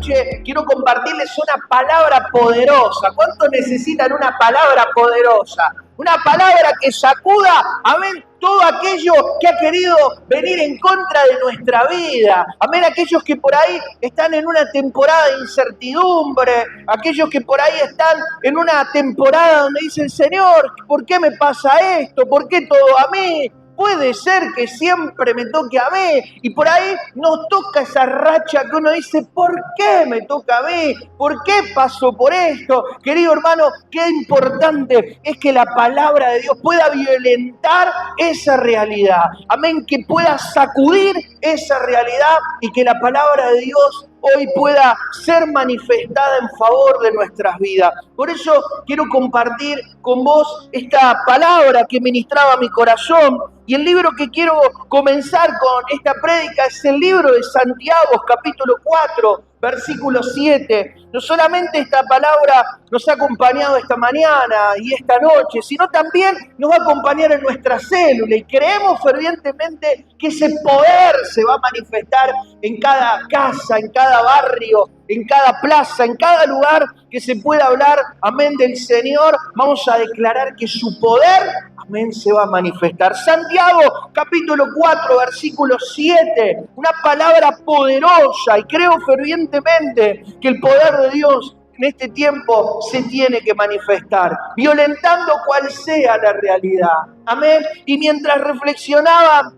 noche quiero compartirles una palabra poderosa. ¿Cuántos necesitan una palabra poderosa? Una palabra que sacuda, amén, todo aquello que ha querido venir en contra de nuestra vida. Amén, aquellos que por ahí están en una temporada de incertidumbre, aquellos que por ahí están en una temporada donde dicen, Señor, ¿por qué me pasa esto? ¿Por qué todo a mí? Puede ser que siempre me toque a mí, y por ahí nos toca esa racha que uno dice, ¿por qué me toca a mí? ¿Por qué paso por esto? Querido hermano, qué importante es que la palabra de Dios pueda violentar esa realidad. Amén, que pueda sacudir esa realidad y que la palabra de Dios hoy pueda ser manifestada en favor de nuestras vidas. Por eso quiero compartir con vos esta palabra que ministraba mi corazón. Y el libro que quiero comenzar con esta prédica es el libro de Santiago, capítulo 4, versículo 7. No solamente esta palabra nos ha acompañado esta mañana y esta noche, sino también nos va a acompañar en nuestra célula. Y creemos fervientemente que ese poder se va a manifestar en cada casa, en cada barrio, en cada plaza, en cada lugar que se pueda hablar, amén, del Señor. Vamos a declarar que su poder, amén, se va a manifestar. Santiago, capítulo 4, versículo 7, una palabra poderosa, y creo fervientemente que el poder de Dios en este tiempo se tiene que manifestar, violentando cual sea la realidad. Amén. Y mientras reflexionaba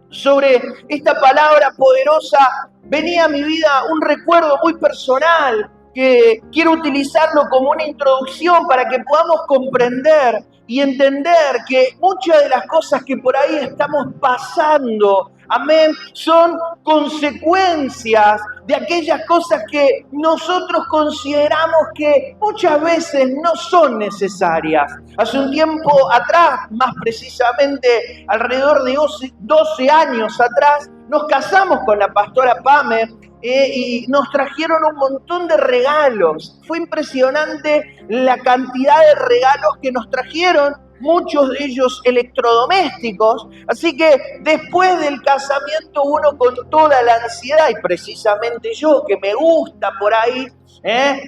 sobre esta palabra poderosa, venía a mi vida un recuerdo muy personal que quiero utilizarlo como una introducción para que podamos comprender y entender que muchas de las cosas que por ahí estamos pasando, amén, son consecuencias de aquellas cosas que nosotros consideramos que muchas veces no son necesarias. Hace un tiempo atrás, más precisamente alrededor de 12 años atrás, nos casamos con la pastora Pamer y nos trajeron un montón de regalos. Fue impresionante la cantidad de regalos que nos trajeron, muchos de ellos electrodomésticos. Así que después del casamiento uno con toda la ansiedad, y precisamente yo que me gusta por ahí,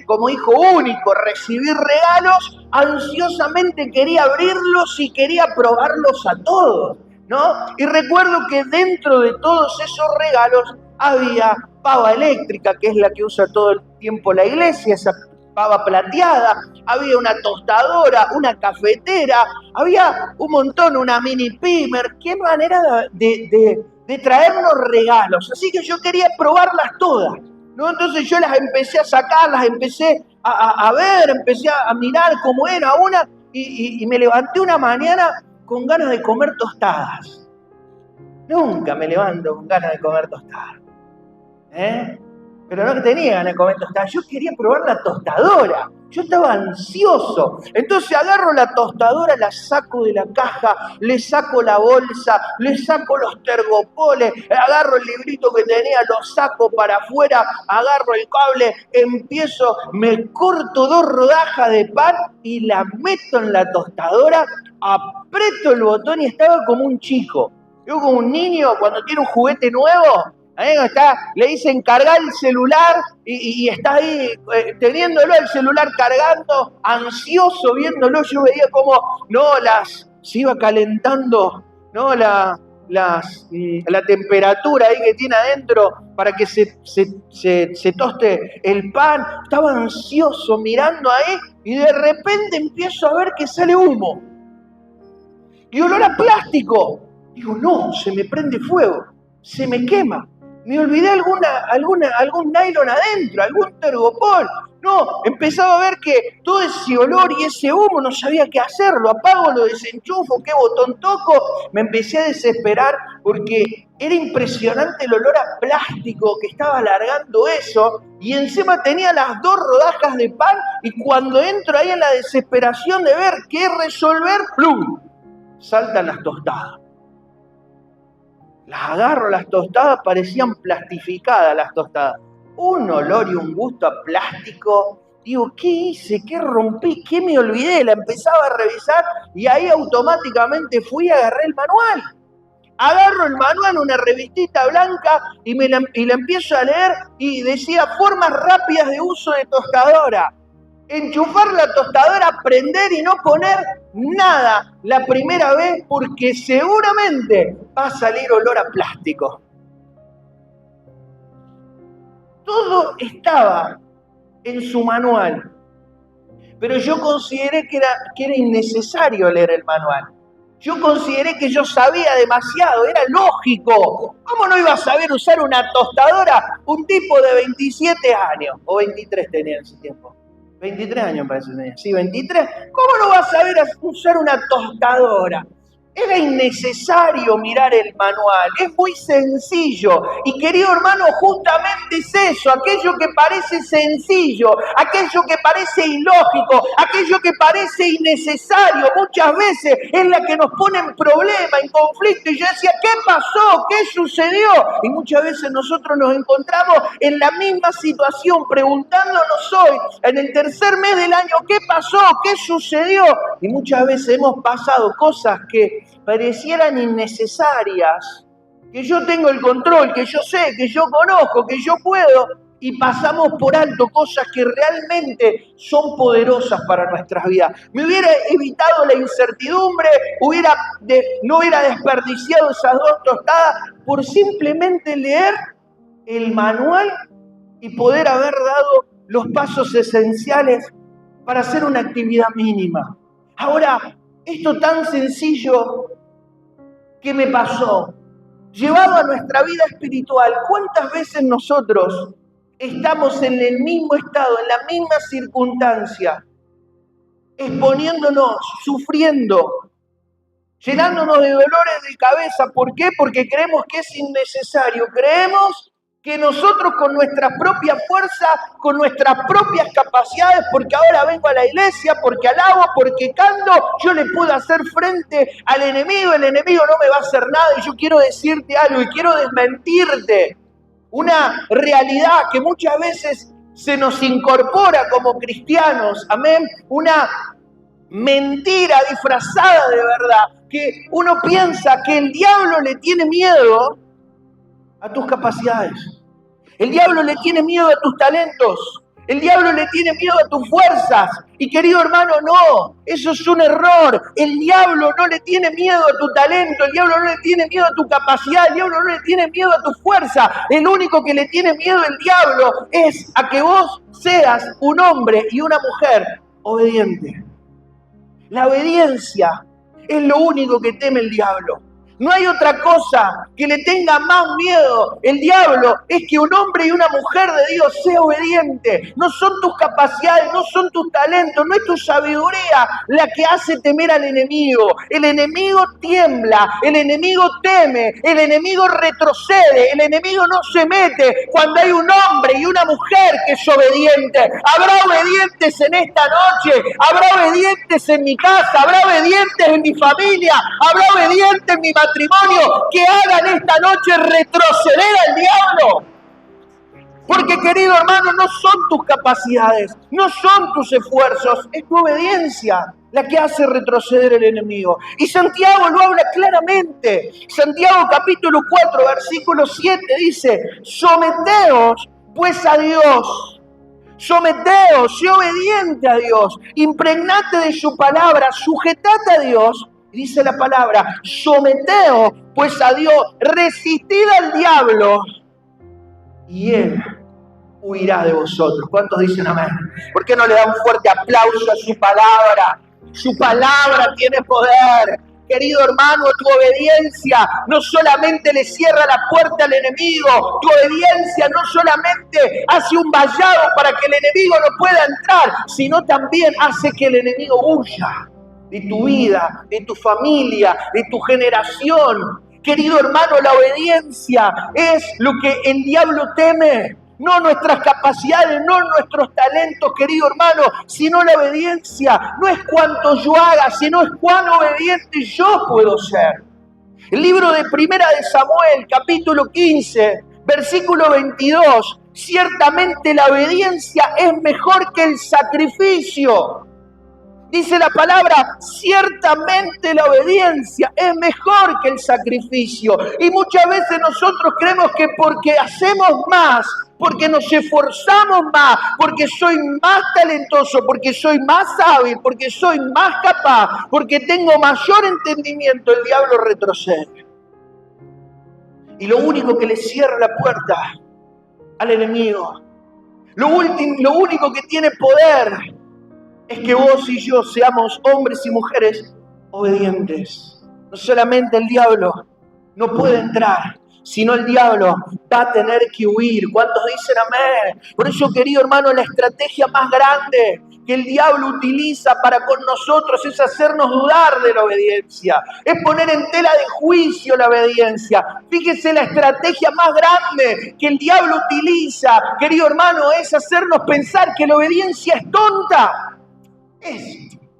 como hijo único, recibir regalos, ansiosamente quería abrirlos y quería probarlos a todos, ¿no? Y recuerdo que dentro de todos esos regalos había pava eléctrica, que es la que usa todo el tiempo la iglesia, esa pava plateada, había una tostadora, una cafetera, había un montón, una mini pimer. Qué manera de traernos regalos. Así que yo quería probarlas todas, ¿no? Entonces yo las empecé a sacar, las empecé a ver, empecé a mirar cómo era una, y me levanté una mañana con ganas de comer tostadas. Nunca me levanto con ganas de comer tostadas, pero no tenía ganas de comer tostadas, yo quería probar la tostadora, yo estaba ansioso. Entonces agarro la tostadora, la saco de la caja, le saco la bolsa, le saco los tergopoles, agarro el librito que tenía, lo saco para afuera, agarro el cable, empiezo, me corto 2 rodajas de pan y la meto en la tostadora, aprieto el botón y estaba como un chico. Yo como un niño cuando tiene un juguete nuevo, le dicen cargar el celular y está ahí teniendo el celular cargando, ansioso viéndolo. Yo veía como se iba calentando, ¿no? la temperatura ahí que tiene adentro para que se toste el pan. Estaba ansioso mirando ahí y de repente empiezo a ver que sale humo y olor a plástico. Digo, no, se me prende fuego, se me quema. Me olvidé algún nylon adentro, algún tergopol. No, empezaba a ver que todo ese olor y ese humo no sabía qué hacer. Lo apago, lo desenchufo, qué botón toco. Me empecé a desesperar porque era impresionante el olor a plástico que estaba largando eso. Y encima tenía las 2 rodajas de pan. Y cuando entro ahí en la desesperación de ver qué resolver, ¡plum!, saltan las tostadas. Las agarro, las tostadas parecían plastificadas las tostadas. Un olor y un gusto a plástico. Digo, ¿qué hice? ¿Qué rompí? ¿Qué me olvidé? La empezaba a revisar y ahí automáticamente fui y agarré el manual. Agarro el manual, una revistita blanca, y la empiezo a leer, y decía formas rápidas de uso de tostadora. Enchufar la tostadora, prender y no poner nada la primera vez, porque seguramente va a salir olor a plástico. Todo estaba en su manual, pero yo consideré que era innecesario leer el manual. Yo consideré que yo sabía demasiado, era lógico. ¿Cómo no iba a saber usar una tostadora un tipo de 27 años? O 23 tenía en ese tiempo. 23 años me parece que tenía. Sí, 23. ¿Cómo no va a saber usar una tostadora? Era innecesario mirar el manual, es muy sencillo. Y querido hermano, justamente es eso, aquello que parece sencillo, aquello que parece ilógico, aquello que parece innecesario, muchas veces es la que nos pone en problema, en conflicto. Y yo decía, ¿qué pasó? ¿Qué sucedió? Y muchas veces nosotros nos encontramos en la misma situación, preguntándonos hoy, en el tercer mes del año, ¿qué pasó? ¿Qué sucedió? Y muchas veces hemos pasado cosas que parecieran innecesarias, que yo tengo el control, que yo sé, que yo conozco, que yo puedo, y pasamos por alto cosas que realmente son poderosas para nuestras vidas. Me hubiera evitado la incertidumbre, no hubiera desperdiciado esas 2 tostadas por simplemente leer el manual y poder haber dado los pasos esenciales para hacer una actividad mínima. Ahora, esto tan sencillo que me pasó, llevado a nuestra vida espiritual, ¿cuántas veces nosotros estamos en el mismo estado, en la misma circunstancia, exponiéndonos, sufriendo, llenándonos de dolores de cabeza? ¿Por qué? Porque creemos que es innecesario, creemos que nosotros con nuestra propia fuerza, con nuestras propias capacidades, porque ahora vengo a la iglesia, porque alabo, porque canto, yo le puedo hacer frente al enemigo, el enemigo no me va a hacer nada. Y yo quiero decirte algo y quiero desmentirte una realidad que muchas veces se nos incorpora como cristianos, amén, una mentira disfrazada de verdad, que uno piensa que el diablo le tiene miedo a tus capacidades. El diablo le tiene miedo a tus talentos. El diablo le tiene miedo a tus fuerzas. Y querido hermano, no, eso es un error. El diablo no le tiene miedo a tu talento. El diablo no le tiene miedo a tu capacidad. El diablo no le tiene miedo a tu fuerza. El único que le tiene miedo al diablo es a que vos seas un hombre y una mujer obediente. La obediencia es lo único que teme el diablo. No hay otra cosa que le tenga más miedo el diablo, es que un hombre y una mujer de Dios sea obediente. No son tus capacidades, no son tus talentos, no es tu sabiduría la que hace temer al enemigo. El enemigo tiembla, el enemigo teme, el enemigo retrocede, el enemigo no se mete cuando hay un hombre y una mujer que es obediente. Habrá obedientes en esta noche, habrá obedientes en mi casa, habrá obedientes en mi familia, habrá obedientes en mi matrimonio, que hagan esta noche retroceder al diablo. Porque, querido hermano, no son tus capacidades, no son tus esfuerzos, es tu obediencia la que hace retroceder el enemigo. Y Santiago lo habla claramente. Santiago capítulo 4, versículo 7 dice: someteos pues a Dios. Someteos, sé obediente a Dios, impregnate de su palabra, sujetate a Dios. Dice la palabra, someteos pues a Dios, resistid al diablo y él huirá de vosotros. ¿Cuántos dicen amén? ¿Por qué no le dan un fuerte aplauso a su palabra? Su palabra tiene poder. Querido hermano, tu obediencia no solamente le cierra la puerta al enemigo, tu obediencia no solamente hace un vallado para que el enemigo no pueda entrar, sino también hace que el enemigo huya de tu vida, de tu familia, de tu generación. Querido hermano, la obediencia es lo que el diablo teme. No nuestras capacidades, no nuestros talentos, querido hermano, sino la obediencia. No es cuánto yo haga, sino es cuán obediente yo puedo ser. El libro de Primera de Samuel, capítulo 15, versículo 22. Ciertamente la obediencia es mejor que el sacrificio. Dice la palabra, ciertamente la obediencia es mejor que el sacrificio. Y muchas veces nosotros creemos que porque hacemos más, porque nos esforzamos más, porque soy más talentoso, porque soy más hábil, porque soy más capaz, porque tengo mayor entendimiento, el diablo retrocede. Y lo único que le cierra la puerta al enemigo, lo único que tiene poder, es que vos y yo seamos hombres y mujeres obedientes. No solamente el diablo no puede entrar, sino el diablo va a tener que huir. ¿Cuántos dicen amén? Por eso, querido hermano, la estrategia más grande que el diablo utiliza para con nosotros es hacernos dudar de la obediencia, es poner en tela de juicio la obediencia. Fíjese, la estrategia más grande que el diablo utiliza, querido hermano, es hacernos pensar que la obediencia es tonta.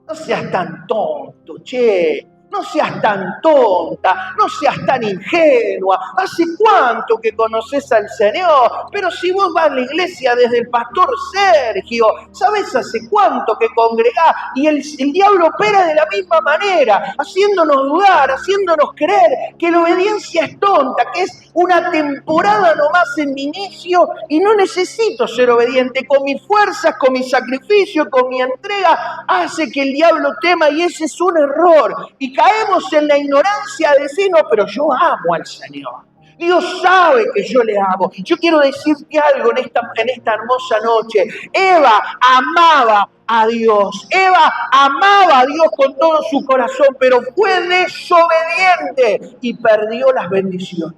No seas tan tonto, che. No seas tan tonta, no seas tan ingenua. ¿Hace cuánto que conoces al Señor? Pero si vos vas a la iglesia desde el pastor Sergio, ¿sabés hace cuánto que congregás? Y el diablo opera de la misma manera, haciéndonos dudar, haciéndonos creer que la obediencia es tonta, que es una temporada nomás en mi inicio y no necesito ser obediente. Con mis fuerzas, con mi sacrificio, con mi entrega, hace que el diablo tema, y ese es un error. Y caemos en la ignorancia de decir, no, pero yo amo al Señor. Dios sabe que yo le amo. Yo quiero decirte algo en esta hermosa noche. Eva amaba a Dios. Eva amaba a Dios con todo su corazón, pero fue desobediente y perdió las bendiciones.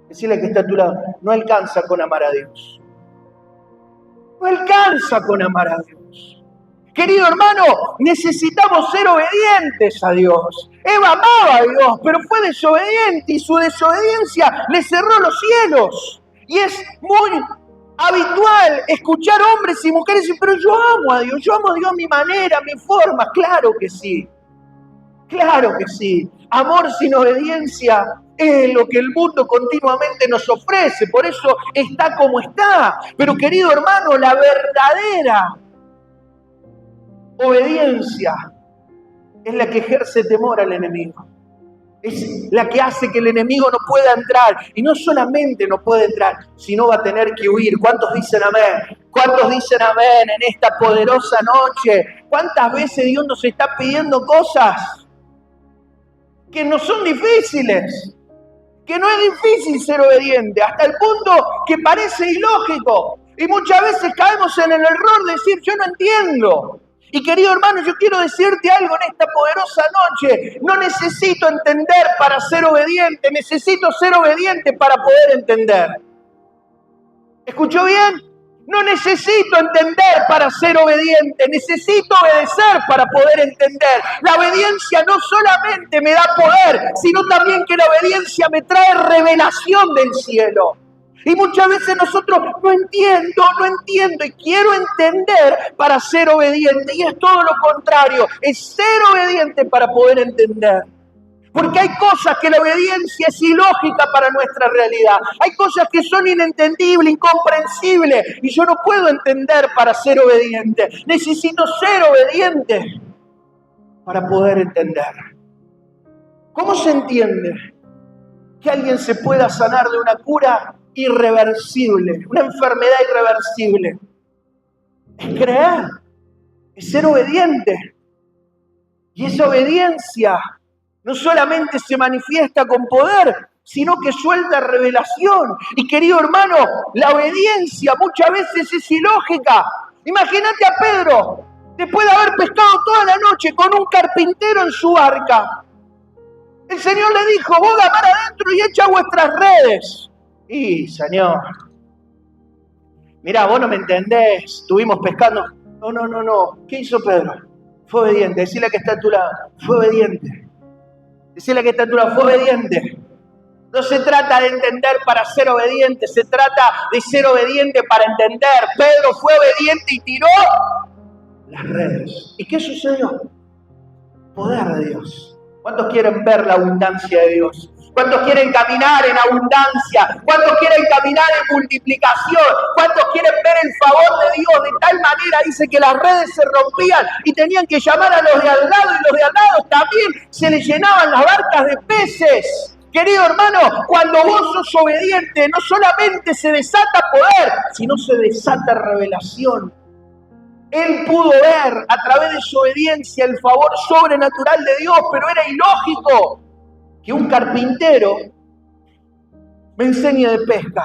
Decirle que está a tu lado, no alcanza con amar a Dios. No alcanza con amar a Dios. Querido hermano, necesitamos ser obedientes a Dios. Eva amaba a Dios, pero fue desobediente y su desobediencia le cerró los cielos. Y es muy habitual escuchar hombres y mujeres decir, pero yo amo a Dios a mi manera, a mi forma. Claro que sí, claro que sí. Amor sin obediencia es lo que el mundo continuamente nos ofrece, por eso está como está. Pero querido hermano, la verdadera obediencia es la que ejerce temor al enemigo. Es la que hace que el enemigo no pueda entrar. Y no solamente no puede entrar, sino va a tener que huir. ¿Cuántos dicen amén? ¿Cuántos dicen amén en esta poderosa noche? ¿Cuántas veces Dios nos está pidiendo cosas que no son difíciles? Que no es difícil ser obediente, hasta el punto que parece ilógico. Y muchas veces caemos en el error de decir, yo no entiendo. Y querido hermano, yo quiero decirte algo en esta poderosa noche. No necesito entender para ser obediente, necesito ser obediente para poder entender. ¿Escuchó bien? No necesito entender para ser obediente, necesito obedecer para poder entender. La obediencia no solamente me da poder, sino también que la obediencia me trae revelación del cielo. Y muchas veces nosotros no entiendo y quiero entender para ser obediente. Y es todo lo contrario, es ser obediente para poder entender. Porque hay cosas que la obediencia es ilógica para nuestra realidad. Hay cosas que son inentendibles, incomprensibles. Y yo no puedo entender para ser obediente. Necesito ser obediente para poder entender. ¿Cómo se entiende que alguien se pueda sanar de una cura irreversible, una enfermedad irreversible? Es creer, es ser obediente. Y esa obediencia no solamente se manifiesta con poder, sino que suelta revelación. Y querido hermano, la obediencia muchas veces es ilógica. Imagínate a Pedro, después de haber pescado toda la noche con un carpintero en su barca. El Señor le dijo, boga mar adentro y echa vuestras redes. Y, Señor, mirá, vos no me entendés, estuvimos pescando. No. ¿Qué hizo Pedro? Fue obediente. Decile que está a tu lado, fue obediente. Decile que está a tu lado, fue obediente. No se trata de entender para ser obediente, se trata de ser obediente para entender. Pedro fue obediente y tiró las redes. ¿Y qué sucedió? Poder de Dios. ¿Cuántos quieren ver la abundancia de Dios? ¿Cuántos quieren caminar en abundancia? ¿Cuántos quieren caminar en multiplicación? ¿Cuántos quieren ver el favor de Dios? De tal manera, dice que las redes se rompían y tenían que llamar a los de al lado, y los de al lado también se les llenaban las barcas de peces. Querido hermano, cuando vos sos obediente, no solamente se desata poder, sino se desata revelación. Él pudo ver a través de su obediencia el favor sobrenatural de Dios, pero era ilógico que un carpintero me enseñe de pesca.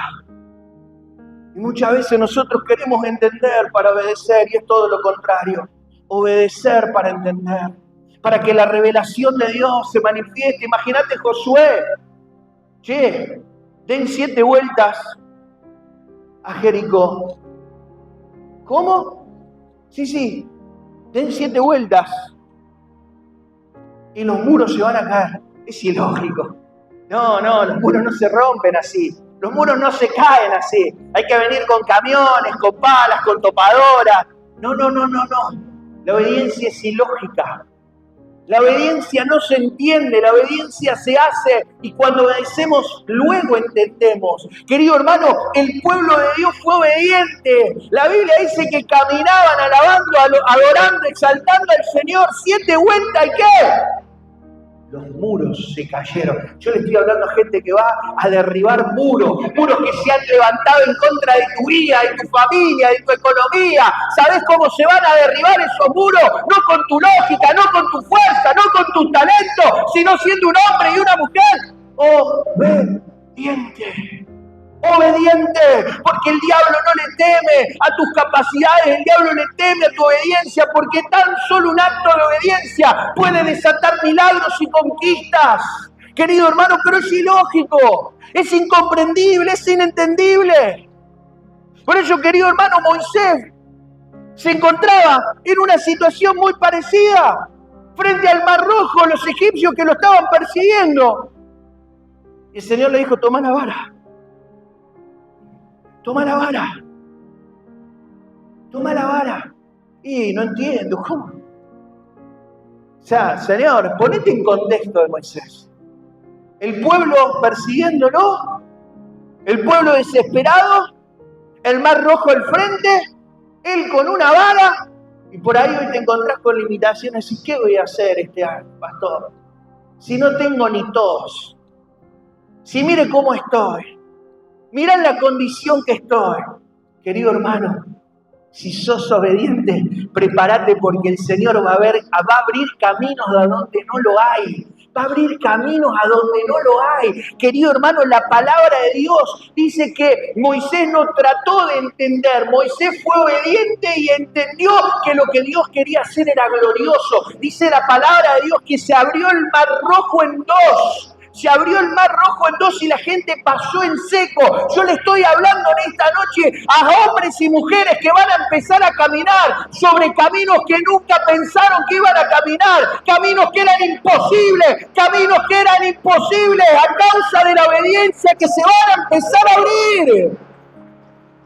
Y muchas veces nosotros queremos entender para obedecer, y es todo lo contrario. Obedecer para entender, para que la revelación de Dios se manifieste. Imagínate Josué. Che, den 7 vueltas a Jericó. ¿Cómo? Sí, den 7 vueltas y los muros se van a caer. Es ilógico. No, los muros no se rompen así. Los muros no se caen así. Hay que venir con camiones, con palas, con topadoras. No. La obediencia es ilógica. La obediencia no se entiende, la obediencia se hace, y cuando obedecemos, luego entendemos. Querido hermano, el pueblo de Dios fue obediente. La Biblia dice que caminaban alabando, adorando, exaltando al Señor. 7 vueltas, ¿y qué? Los muros se cayeron. Yo le estoy hablando a gente que va a derribar muros que se han levantado en contra de tu vida, de tu familia, de tu economía. ¿Sabés cómo se van a derribar esos muros? No con tu lógica, no con tu fuerza, no con tu talento, sino siendo un hombre y una mujer obediente, porque el diablo no le teme a tus capacidades, el diablo le teme a tu obediencia, porque tan solo un acto de obediencia puede desatar milagros y conquistas. Querido hermano, pero es ilógico, es incomprendible, es inentendible. Por eso, querido hermano, Moisés se encontraba en una situación muy parecida, frente al Mar Rojo, los egipcios que lo estaban persiguiendo. Y el Señor le dijo: toma la vara. Toma la vara. Y no entiendo, ¿cómo? O sea, Señor, ponete en contexto de Moisés. El pueblo persiguiéndolo, el pueblo desesperado, el Mar Rojo al frente, él con una vara, y por ahí hoy te encontrás con limitaciones. ¿Y qué voy a hacer este año, pastor? Si no tengo ni tos, si mire cómo estoy. Mirá la condición que estoy. Querido hermano, si sos obediente, prepárate, porque el Señor va a abrir caminos de donde no lo hay. Va a abrir caminos a donde no lo hay. Querido hermano, la palabra de Dios dice que Moisés no trató de entender. Moisés fue obediente y entendió que lo que Dios quería hacer era glorioso. Dice la palabra de Dios que se abrió el Mar Rojo en 2. Se abrió el Mar Rojo en 2 y la gente pasó en seco. Yo le estoy hablando en esta noche a hombres y mujeres que van a empezar a caminar sobre caminos que nunca pensaron que iban a caminar. Caminos que eran imposibles. Caminos que eran imposibles a causa de la obediencia, que se van a empezar a abrir.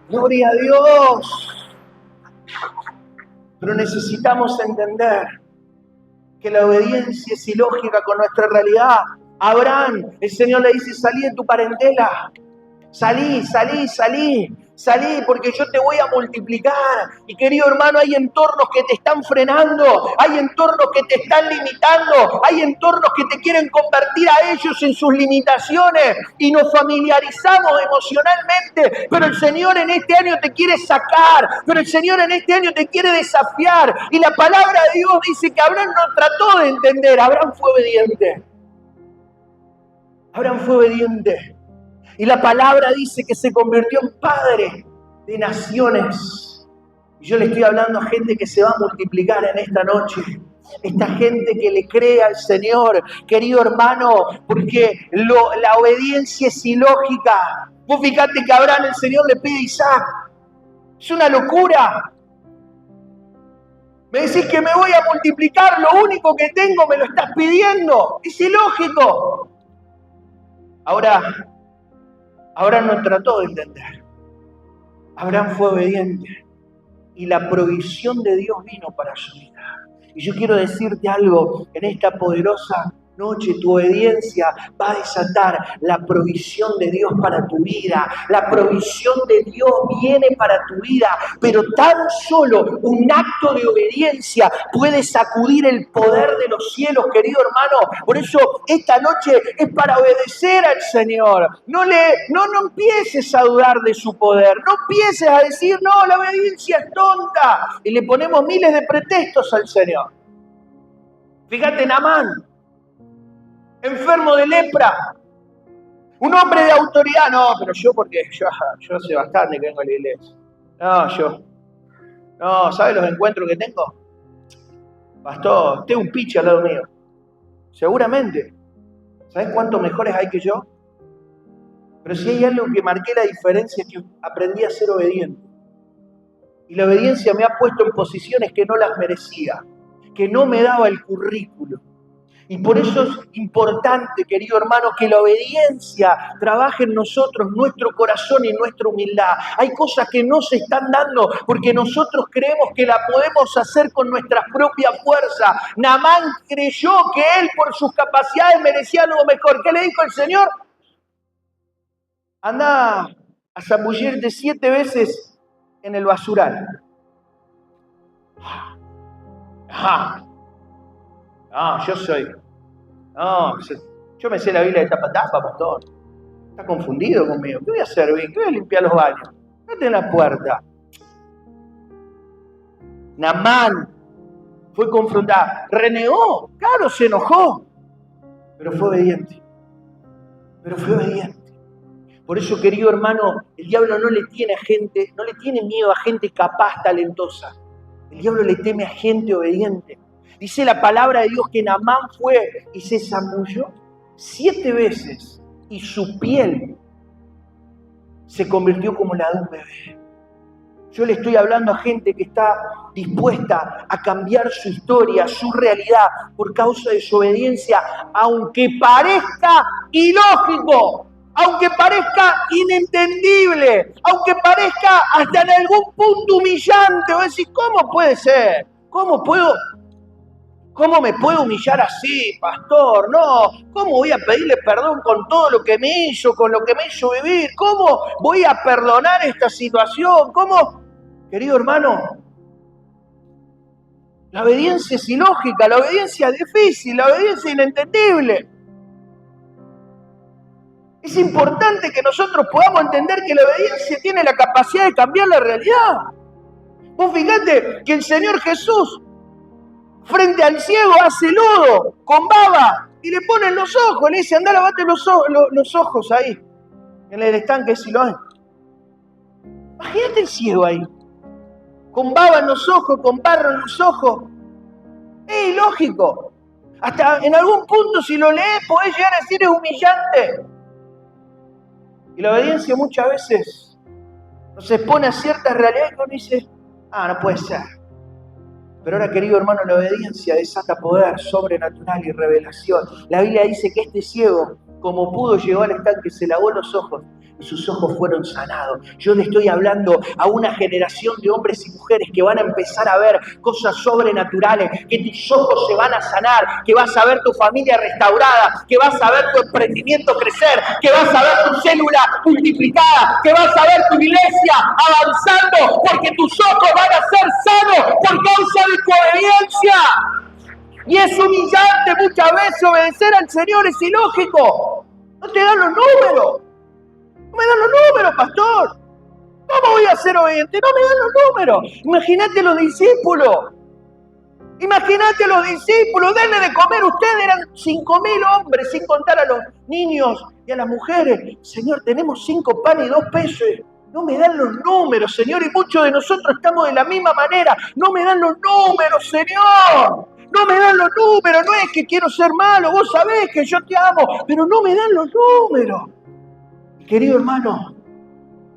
Gloria a Dios. Pero necesitamos entender que la obediencia es ilógica con nuestra realidad. Abraham, el Señor le dice: salí de tu parentela, salí, porque yo te voy a multiplicar. Y querido hermano, hay entornos que te están frenando, hay entornos que te están limitando, hay entornos que te quieren convertir a ellos en sus limitaciones, y nos familiarizamos emocionalmente, pero el Señor en este año te quiere sacar, pero el Señor en este año te quiere desafiar. Y la palabra de Dios dice que Abraham no trató de entender, Abraham fue obediente. Abraham fue obediente. Y la palabra dice que se convirtió en padre de naciones. Y yo le estoy hablando a gente que se va a multiplicar en esta noche. Esta gente que le cree al Señor, querido hermano, porque la obediencia es ilógica. Vos fijate que a Abraham el Señor le pide a Isaac. Es una locura. Me decís que me voy a multiplicar, lo único que tengo me lo estás pidiendo. Es ilógico. Ahora, Abraham no trató de entender. Abraham fue obediente y la provisión de Dios vino para su vida. Y yo quiero decirte algo en esta poderosa noche tu obediencia va a desatar la provisión de Dios para tu vida. La provisión de Dios viene para tu vida, pero tan solo un acto de obediencia puede sacudir el poder de los cielos, querido hermano. Por eso esta noche es para obedecer al Señor. No empieces a dudar de su poder. No empieces a decir, no, la obediencia es tonta. Y le ponemos miles de pretextos al Señor. Fíjate en Amán, enfermo de lepra, un hombre de autoridad. No, pero yo porque yo hace bastante que vengo a la iglesia. No, ¿sabes los encuentros que tengo? Pastor, tengo un piche al lado mío. Seguramente. ¿Sabes cuántos mejores hay que yo? Pero si hay algo que marqué la diferencia es que aprendí a ser obediente. Y la obediencia me ha puesto en posiciones que no las merecía, que no me daba el currículo. Y por eso es importante, querido hermano, que la obediencia trabaje en nosotros, nuestro corazón y nuestra humildad. Hay cosas que no se están dando porque nosotros creemos que la podemos hacer con nuestras propias fuerzas. Naamán creyó que él por sus capacidades merecía algo mejor. ¿Qué le dijo el Señor? Anda a zambullirte 7 veces en el basural. Yo me sé la Biblia de tapa a tapa, pastor. Está confundido conmigo. ¿Qué voy a hacer bien? ¿Qué voy a limpiar los baños? Quédate en la puerta. Naamán fue confrontado. Renegó. Claro, se enojó. Pero fue obediente. Por eso, querido hermano, el diablo no le tiene miedo a gente capaz, talentosa. El diablo le teme a gente obediente. Dice la palabra de Dios que Naamán fue y se zambulló 7 veces y su piel se convirtió como la de un bebé. Yo le estoy hablando a gente que está dispuesta a cambiar su historia, su realidad, por causa de su obediencia, aunque parezca ilógico, aunque parezca inentendible, aunque parezca hasta en algún punto humillante. O decir, ¿cómo puede ser? ¿Cómo me puedo humillar así, pastor? No, ¿cómo voy a pedirle perdón con todo lo que me hizo, con lo que me hizo vivir? ¿Cómo voy a perdonar esta situación? ¿Cómo? Querido hermano, la obediencia es ilógica, la obediencia es difícil, la obediencia es inentendible. Es importante que nosotros podamos entender que la obediencia tiene la capacidad de cambiar la realidad. Vos fíjate que el Señor Jesús frente al ciego hace lodo con baba y le pone en los ojos, le dice, andá, lavate los ojos ahí, en el estanque de Siloé. Imagínate el ciego ahí, con baba en los ojos, con barro en los ojos. Es ilógico. Hasta en algún punto, si lo lees, podés llegar a decir es humillante. Y la obediencia muchas veces nos expone a ciertas realidades que uno dice, no puede ser. Pero ahora, querido hermano, la obediencia desata poder sobrenatural y revelación. La Biblia dice que este ciego, como pudo, llegó al estanque, se lavó los ojos y sus ojos fueron sanados. Yo le estoy hablando a una generación de hombres y mujeres que van a empezar a ver cosas sobrenaturales, que tus ojos se van a sanar, que vas a ver tu familia restaurada, que vas a ver tu emprendimiento crecer, que vas a ver tu célula multiplicada, que vas a ver tu iglesia avanzando, porque tus ojos van a ser sanos por causa de tu obediencia. Y es humillante muchas veces obedecer al Señor, es ilógico. No te dan los números. No me dan los números, pastor. ¿Cómo voy a ser obediente? No me dan los números. Imagínate los discípulos. Denle de comer. Ustedes eran 5.000 hombres, sin contar a los niños y a las mujeres. Señor, tenemos 5 panes y 2 peces. No me dan los números, Señor. Y muchos de nosotros estamos de la misma manera. No me dan los números, Señor. No me dan los números. No es que quiero ser malo. Vos sabés que yo te amo. Pero no me dan los números. Querido hermano,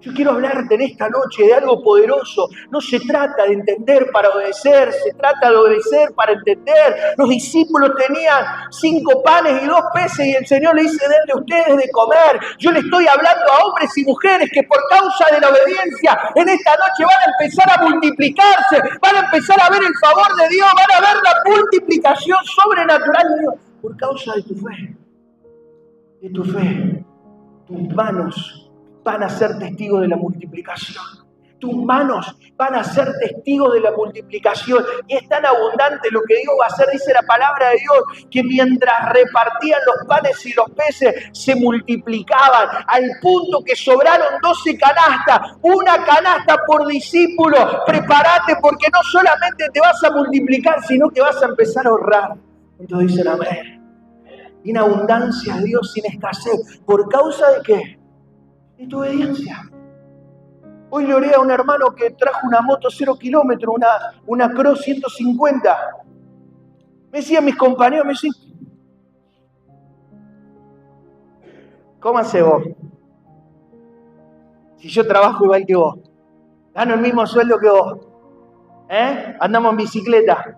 yo quiero hablarte en esta noche de algo poderoso. No se trata de entender para obedecer, se trata de obedecer para entender. Los discípulos tenían 5 panes y 2 peces y el Señor le dice, denle ustedes de comer. Yo le estoy hablando a hombres y mujeres que por causa de la obediencia en esta noche van a empezar a multiplicarse, van a empezar a ver el favor de Dios, van a ver la multiplicación sobrenatural de Dios. por causa de tu fe. De tu fe. Tus manos van a ser testigos de la multiplicación. Tus manos van a ser testigos de la multiplicación. Y es tan abundante lo que Dios va a hacer, dice la palabra de Dios, que mientras repartían los panes y los peces, se multiplicaban, al punto que sobraron 12 canastas, una canasta por discípulo. Prepárate, porque no solamente te vas a multiplicar, sino que vas a empezar a ahorrar. Entonces dicen amén. En abundancia, Dios, sin escasez. ¿Por causa de qué? De tu obediencia. Hoy le oré a un hermano que trajo una moto 0 kilómetros, una Cross 150. Me decían mis compañeros, me decían, ¿cómo haces vos? Si yo trabajo igual que vos, gano el mismo sueldo que vos, andamos en bicicleta,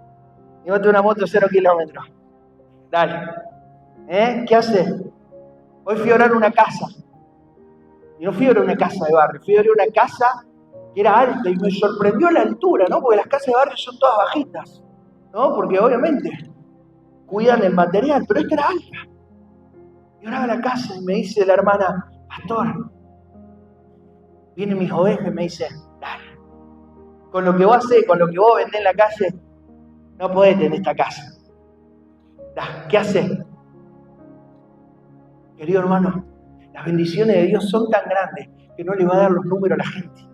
y vos tenés una moto 0 kilómetros. Dale. ¿Qué haces? Hoy fui a orar una casa. Y no fui a una casa de barrio, fui a una casa que era alta y me sorprendió la altura, ¿no? Porque las casas de barrio son todas bajitas, ¿no? Porque obviamente cuidan el material, pero esta era alta. Y oraba la casa y me dice la hermana, pastor, vienen mis ovejas y me dice, dale, con lo que vos hacés, con lo que vos vendés en la calle, no podés tener esta casa. Dale, ¿qué haces? Querido hermano, las bendiciones de Dios son tan grandes que no le va a dar los números a la gente.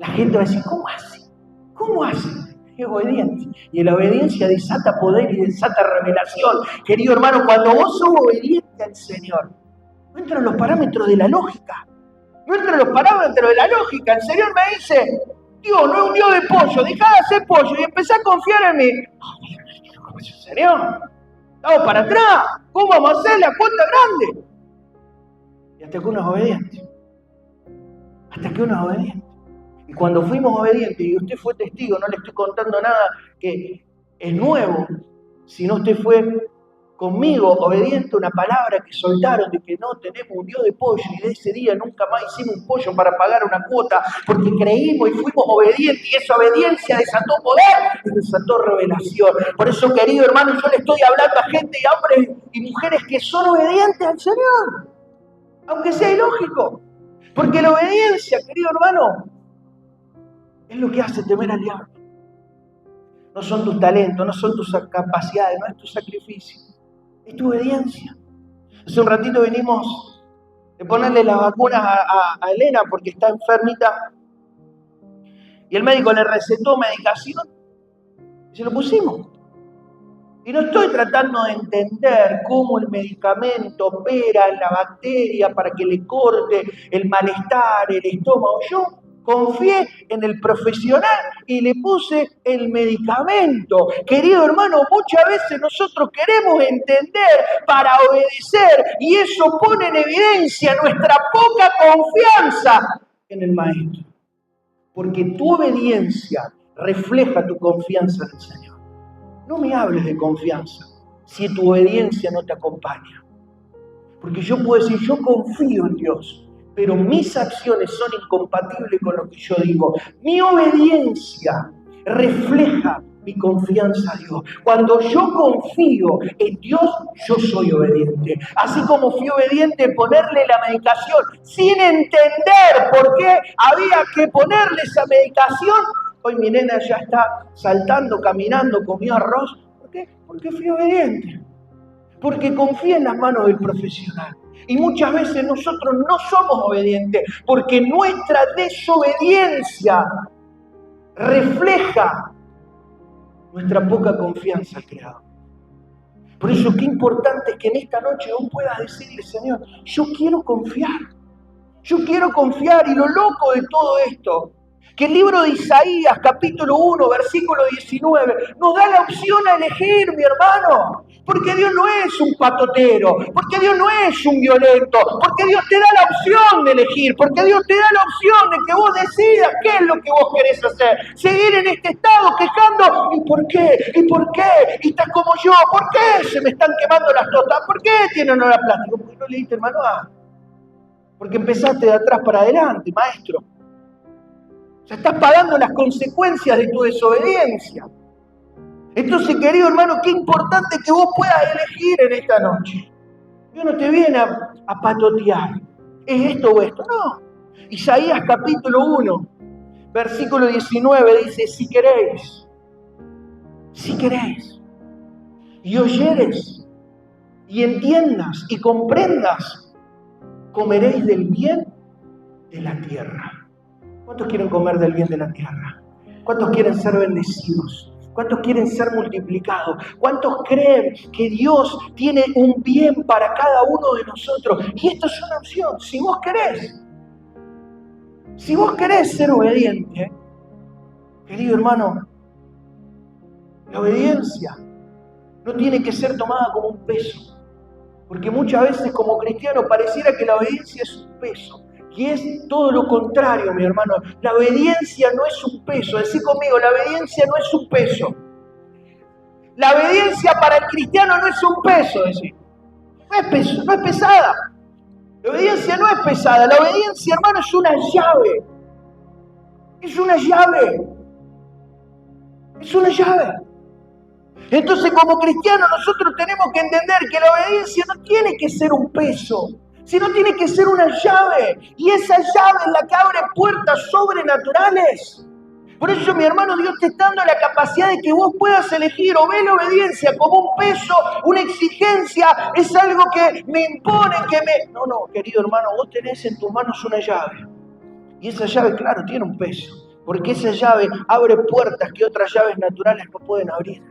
La gente va a decir, ¿cómo hace? ¿Cómo hace? Es obediente. Y la obediencia desata poder y desata revelación. Querido hermano, cuando vos sos obediente al Señor, no entran los parámetros de la lógica. No entran los parámetros de la lógica. El Señor me dice, Dios no es un Dios de pollo, dejá de hacer pollo y empezá a confiar en mí. Señor, estamos para atrás. ¿Cómo vamos a hacer la cuenta grande? Y hasta que uno es obediente. Hasta que uno es obediente. Y cuando fuimos obedientes, y usted fue testigo, no le estoy contando nada que es nuevo, sino usted fue conmigo obediente a una palabra que soltaron de que no tenemos un Dios de pollo, y de ese día nunca más hicimos un pollo para pagar una cuota, porque creímos y fuimos obedientes, y esa obediencia desató poder y desató revelación. Por eso, querido hermano, yo le estoy hablando a gente y a hombres y mujeres que son obedientes al Señor, aunque sea ilógico, porque la obediencia, querido hermano, es lo que hace temer al diablo. No son tus talentos, no son tus capacidades, no es tu sacrificio, es tu obediencia. Hace un ratito venimos de ponerle las vacunas a Elena porque está enfermita y el médico le recetó medicación y se lo pusimos. Y no estoy tratando de entender cómo el medicamento opera en la bacteria para que le corte el malestar, el estómago. Yo confié en el profesional y le puse el medicamento. Querido hermano, muchas veces nosotros queremos entender para obedecer y eso pone en evidencia nuestra poca confianza en el Maestro. Porque tu obediencia refleja tu confianza en el Señor. No me hables de confianza si tu obediencia no te acompaña. Porque yo puedo decir, yo confío en Dios, pero mis acciones son incompatibles con lo que yo digo. Mi obediencia refleja mi confianza a Dios. Cuando yo confío en Dios, yo soy obediente. Así como fui obediente en ponerle la medicación sin entender por qué había que ponerle esa medicación, hoy mi nena ya está saltando, caminando, comió arroz. ¿Por qué? Porque fui obediente. Porque confía en las manos del profesional. Y muchas veces nosotros no somos obedientes porque nuestra desobediencia refleja nuestra poca confianza al Creador. Por eso qué importante es que en esta noche vos puedas decirle, Señor, yo quiero confiar. Yo quiero confiar. Y lo loco de todo esto, que el libro de Isaías, capítulo 1, versículo 19, nos da la opción a elegir, mi hermano. Porque Dios no es un patotero, porque Dios no es un violento, porque Dios te da la opción de elegir, porque Dios te da la opción de que vos decidas qué es lo que vos querés hacer. Seguir en este estado quejando, ¿y por qué? ¿Y por qué? ¿Y estás como yo? ¿Por qué se me están quemando las totas? ¿Por qué tienen olor a plástico? ¿Por qué no leíste el manual? Porque empezaste de atrás para adelante, maestro. O sea, estás pagando las consecuencias de tu desobediencia. Entonces, querido hermano, qué importante que vos puedas elegir en esta noche. Dios no te viene a patotear. ¿Es esto o esto? No. Isaías capítulo 1, versículo 19 dice, si queréis, y oyeres, y entiendas, y comprendas, comeréis del bien de la tierra. ¿Cuántos quieren comer del bien de la tierra? ¿Cuántos quieren ser bendecidos? ¿Cuántos quieren ser multiplicados? ¿Cuántos creen que Dios tiene un bien para cada uno de nosotros? Y esto es una opción. Si vos querés ser obediente, querido hermano, la obediencia no tiene que ser tomada como un peso. Porque muchas veces como cristiano pareciera que la obediencia es un peso. Y es todo lo contrario, mi hermano. La obediencia no es un peso. Decí conmigo, la obediencia no es un peso. La obediencia para el cristiano no es un peso, decir. No es peso, no es pesada. La obediencia no es pesada. La obediencia, hermano, es una llave. Es una llave. Es una llave. Entonces, como cristianos, nosotros tenemos que entender que la obediencia no tiene que ser un peso, sino tiene que ser una llave. Y esa llave es la que abre puertas sobrenaturales. Por eso, mi hermano, Dios te está dando la capacidad de que vos puedas elegir o ver la obediencia como un peso, una exigencia, es algo que me impone, No, querido hermano, vos tenés en tus manos una llave. Y esa llave, claro, tiene un peso. Porque esa llave abre puertas que otras llaves naturales no pueden abrir.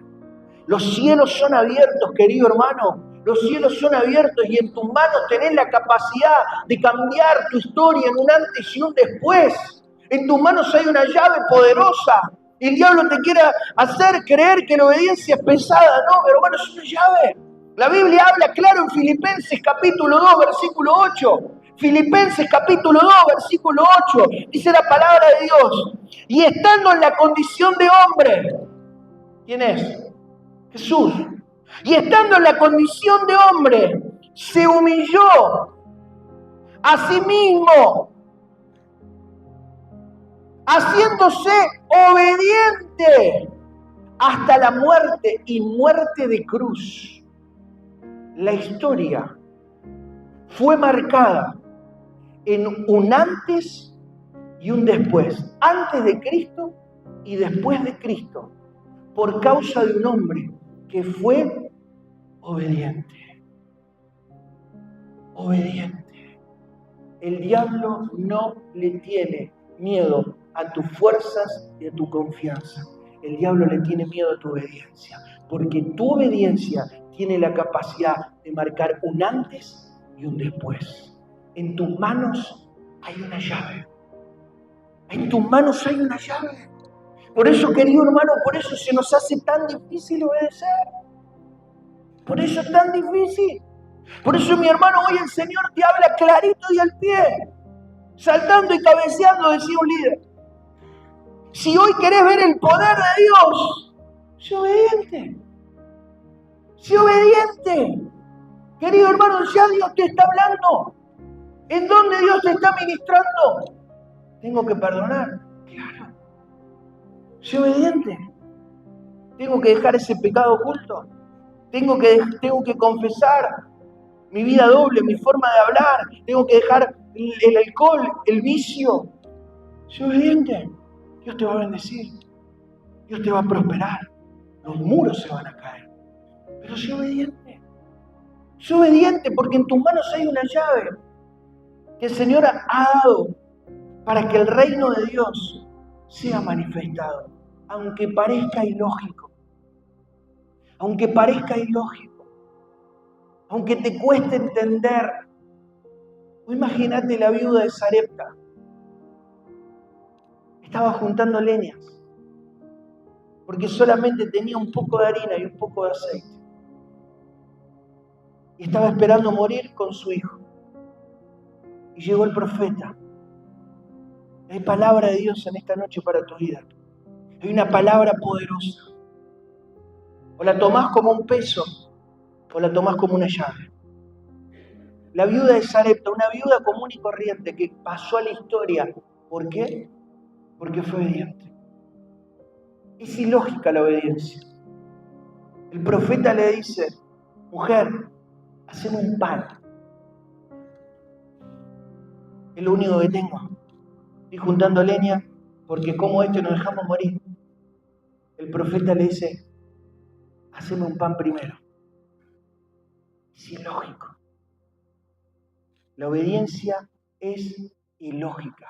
Los cielos son abiertos, querido hermano. Los cielos son abiertos y en tus manos tenés la capacidad de cambiar tu historia en un antes y un después. En tus manos hay una llave poderosa. El diablo te quiere hacer creer que la obediencia es pesada. No, pero hermano, es una llave. La Biblia habla claro en Filipenses capítulo 2, versículo 8. Filipenses capítulo 2, versículo 8. Dice la palabra de Dios. Y estando en la condición de hombre. ¿Quién es? Jesús. Y estando en la condición de hombre, se humilló a sí mismo, haciéndose obediente hasta la muerte y muerte de cruz. La historia fue marcada en un antes y un después, antes de Cristo y después de Cristo, por causa de un hombre que fue obediente. Obediente. El diablo no le tiene miedo a tus fuerzas y a tu confianza. El diablo le tiene miedo a tu obediencia, porque tu obediencia tiene la capacidad de marcar un antes y un después. En tus manos hay una llave. En tus manos hay una llave. Por eso, querido hermano, por eso se nos hace tan difícil obedecer. Por eso es tan difícil. Por eso, mi hermano, hoy el Señor te habla clarito y al pie. Saltando y cabeceando, decía un líder. Si hoy querés ver el poder de Dios, sé obediente. Sé obediente. Querido hermano, ya Dios te está hablando. ¿En dónde Dios te está ministrando? Tengo que perdonar. Claro. Sé obediente. Tengo que dejar ese pecado oculto. Tengo que confesar mi vida doble, mi forma de hablar. Tengo que dejar el alcohol, el vicio. Sé obediente. Dios te va a bendecir. Dios te va a prosperar. Los muros se van a caer. Pero sé obediente. Sé obediente porque en tus manos hay una llave que el Señor ha dado para que el reino de Dios sea manifestado. Aunque parezca ilógico. Aunque parezca ilógico. Aunque te cueste entender. Imagínate la viuda de Sarepta. Estaba juntando leñas. Porque solamente tenía un poco de harina y un poco de aceite. Y estaba esperando morir con su hijo. Y llegó el profeta. Hay palabra de Dios en esta noche para tu vida. Hay una palabra poderosa. O la tomás como un peso, o la tomás como una llave. La viuda de Sarepta, una viuda común y corriente que pasó a la historia. ¿Por qué? Porque fue obediente. Es ilógica la obediencia. El profeta le dice, mujer, haceme un pan. Es lo único que tengo. Estoy juntando leña porque como nos dejamos morir. El profeta le dice, haceme un pan primero. Es ilógico. La obediencia es ilógica.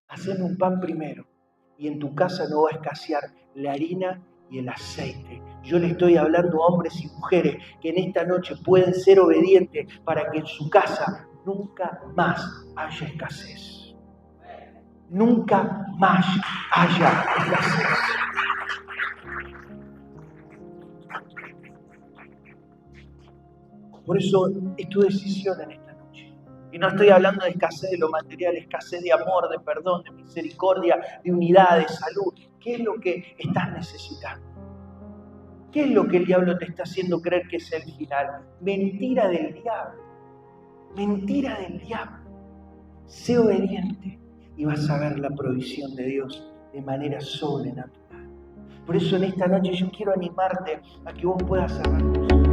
Haceme un pan primero y en tu casa no va a escasear la harina y el aceite. Yo le estoy hablando a hombres y mujeres que en esta noche pueden ser obedientes para que en su casa nunca más haya escasez. Nunca más haya escasez. Por eso es tu decisión en esta noche. Y no estoy hablando de escasez de lo material, escasez de amor, de perdón, de misericordia, de unidad, de salud. ¿Qué es lo que estás necesitando? ¿Qué es lo que el diablo te está haciendo creer que es el final? Mentira del diablo. Mentira del diablo. Sé obediente y vas a ver la provisión de Dios de manera sobrenatural. Por eso en esta noche yo quiero animarte a que vos puedas cerrar tus ojos.